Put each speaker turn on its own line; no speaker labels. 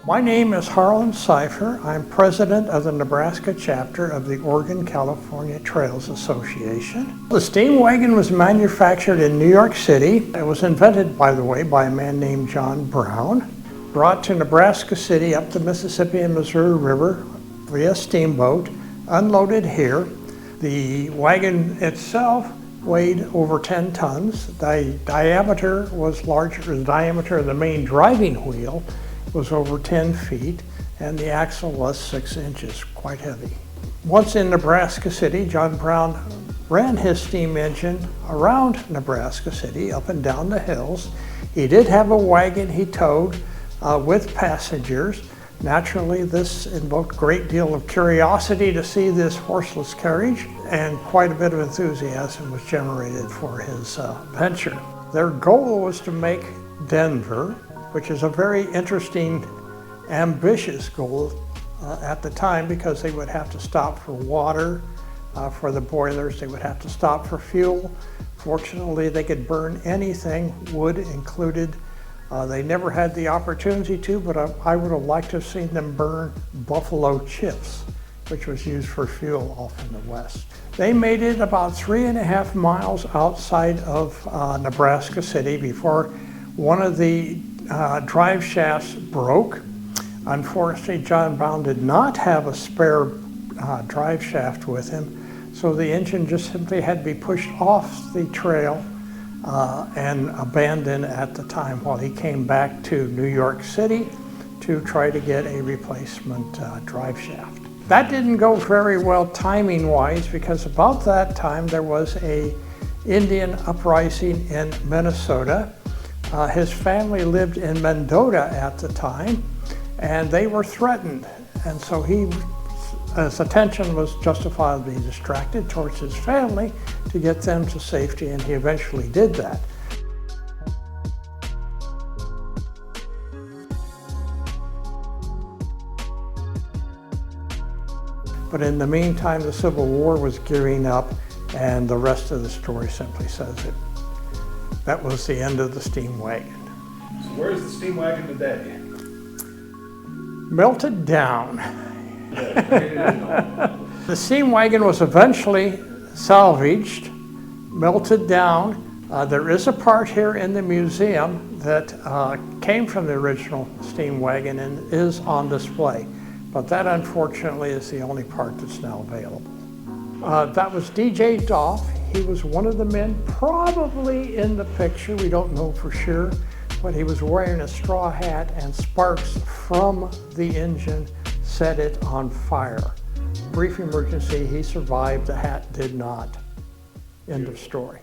My name is Harlan Seifer. I'm president of the Nebraska chapter of the Oregon California Trails Association. The steam wagon was manufactured in New York City. It was invented, by the way, by a man named John Brown. Brought to Nebraska City up the Mississippi and Missouri River via steamboat, unloaded here. The wagon itself weighed over 10 tons. The diameter was larger. The diameter of the main driving wheel was over 10 feet, and the axle was 6 inches, quite heavy. Once in Nebraska City, John Brown ran his steam engine around Nebraska City, up and down the hills. He did have a wagon he towed with passengers. Naturally, this invoked a great deal of curiosity to see this horseless carriage, and quite a bit of enthusiasm was generated for his venture. Their goal was to make Denver, which is a very interesting, ambitious goal at the time, because they would have to stop for water, for the boilers, they would have to stop for fuel. Fortunately, they could burn anything, wood included. They never had the opportunity to, but I would have liked to have seen them burn buffalo chips, which was used for fuel off in the west. They made it about 3.5 miles outside of Nebraska City before one of the drive shafts broke. Unfortunately, John Brown did not have a spare drive shaft with him, so the engine just simply had to be pushed off the trail and abandoned at the time while he came back to New York City to try to get a replacement drive shaft. That didn't go very well timing-wise, because about that time there was an Indian uprising in Minnesota. His family lived in Mendota at the time, and they were threatened. And so his attention was justifiably distracted towards his family to get them to safety, and he eventually did that. But in the meantime, the Civil War was gearing up, and the rest of the story simply says it. That was the end of the steam wagon.
So where's the steam wagon today?
Melted down. The steam wagon was eventually salvaged, melted down. There is a part here in the museum that came from the original steam wagon and is on display. But that, unfortunately, is the only part that's now available. That was DJ Doff. He was one of the men probably in the picture, we don't know for sure, but he was wearing a straw hat, and sparks from the engine set it on fire. Brief emergency, he survived, the hat did not. End of story.